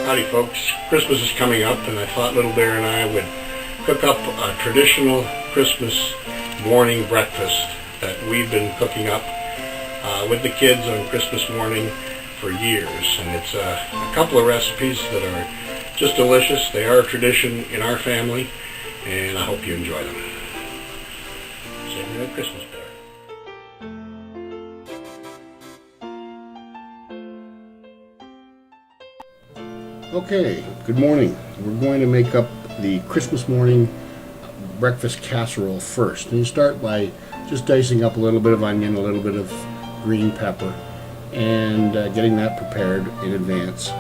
Howdy folks, Christmas is coming up and I thought Little Bear and I would cook up a traditional Christmas morning breakfast that we've been cooking up with the kids on Christmas morning for years. And it's a couple of recipes that are just delicious. They are a tradition in our family and I hope you enjoy them. Say Merry Christmas, Bear. Okay, good morning. We're going to make up the Christmas morning breakfast casserole first. And you start by just dicing up a little bit of onion, a little bit of green pepper, and getting that prepared in advance.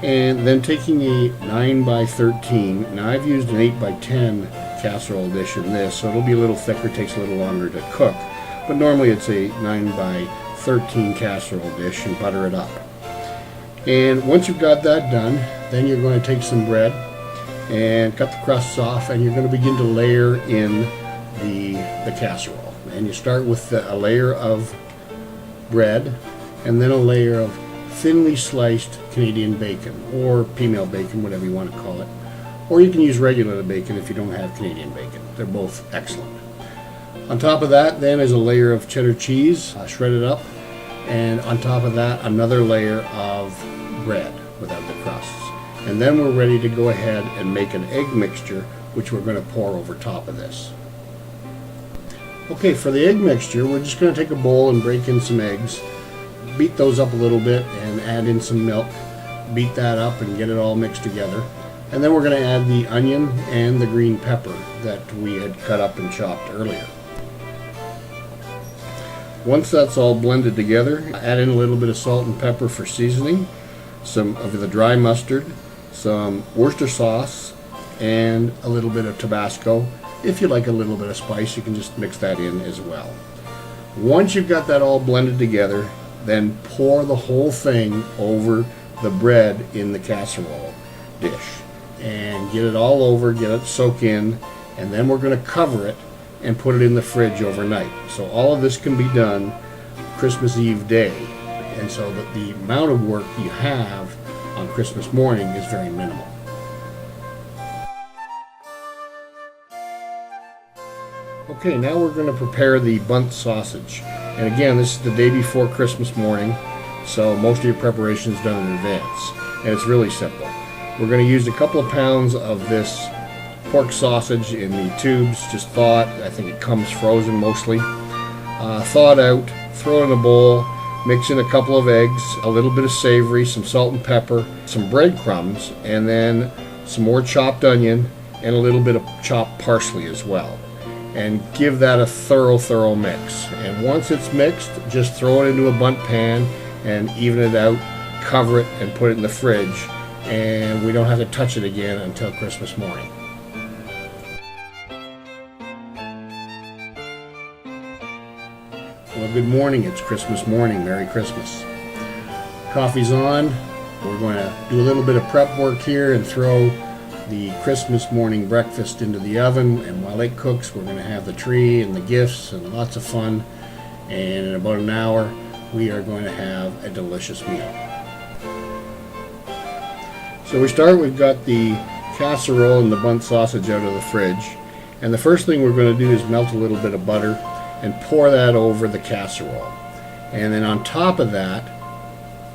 And then taking a 9 by 13, now I've used an 8 by 10 casserole dish in this, so it'll be a little thicker, takes a little longer to cook. But normally it's a 9 by 13 casserole dish and butter it up. And once you've got that done, then you're going to take some bread and cut the crusts off, and you're going to begin to layer in the casserole. And you start with a layer of bread and then a layer of thinly sliced Canadian bacon, or female bacon, whatever you want to call it. Or you can use regular bacon if you don't have Canadian bacon. They're both excellent. On top of that then is a layer of cheddar cheese, shredded up. And on top of that, another layer of bread without the crusts. And then we're ready to go ahead and make an egg mixture, which we're going to pour over top of this. Okay, for the egg mixture, we're just going to take a bowl and break in some eggs, beat those up a little bit and add in some milk, beat that up and get it all mixed together. And then we're going to add the onion and the green pepper that we had cut up and chopped earlier. Once that's all blended together, add in a little bit of salt and pepper for seasoning, some of the dry mustard, some Worcester sauce, and a little bit of Tabasco. If you like a little bit of spice, you can just mix that in as well. Once you've got that all blended together, then pour the whole thing over the bread in the casserole dish. And get it all over, get it soak in, and then we're going to cover it and put it in the fridge overnight. So all of this can be done Christmas Eve day, and so that the amount of work you have on Christmas morning is very minimal. Okay, now we're going to prepare the bundt sausage. And again, this is the day before Christmas morning, so most of your preparation is done in advance. And it's really simple. We're going to use a couple of pounds of this pork sausage in the tubes, just thawed. I think it comes frozen mostly. Thawed out, throw it in a bowl, mix in a couple of eggs, a little bit of savory, some salt and pepper, some breadcrumbs, and then some more chopped onion and a little bit of chopped parsley as well. And give that a thorough mix. And once it's mixed, just throw it into a bundt pan and even it out, cover it, and put it in the fridge. And we don't have to touch it again until Christmas morning. Well, good morning. It's Christmas morning. Merry Christmas. Coffee's on. We're going to do a little bit of prep work here and throw the Christmas morning breakfast into the oven. And while it cooks, we're going to have the tree and the gifts and lots of fun. And in about an hour, we are going to have a delicious meal. So we've got the casserole and the bundt sausage out of the fridge. And the first thing we're going to do is melt a little bit of butter and pour that over the casserole. And then on top of that,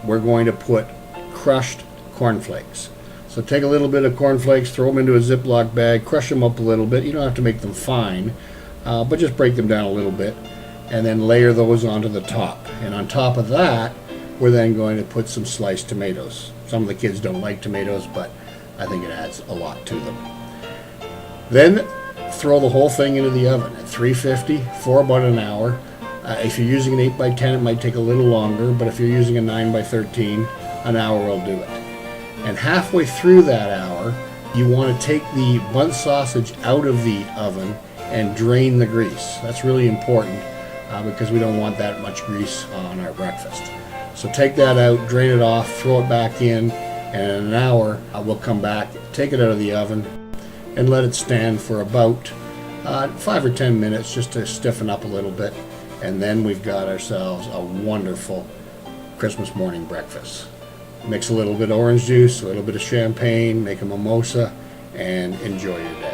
we're going to put crushed cornflakes. So take a little bit of cornflakes, throw them into a Ziploc bag, crush them up a little bit. You don't have to make them fine, but just break them down a little bit, and then layer those onto the top. And on top of that, we're then going to put some sliced tomatoes. Some of the kids don't like tomatoes, but I think it adds a lot to them. Then throw the whole thing into the oven at 350 for about an hour. If you're using an 8 by 10, it might take a little longer, but if you're using a 9 by 13, an hour will do it. And halfway through that hour, you want to take the bundt sausage out of the oven and drain the grease. That's really important because we don't want that much grease on our breakfast. So take that out, drain it off, throw it back in, and in an hour we'll come back, take it out of the oven, and let it stand for about 5 or 10 minutes just to stiffen up a little bit. And then we've got ourselves a wonderful Christmas morning breakfast. Mix a little bit of orange juice, a little bit of champagne, make a mimosa, and enjoy your day.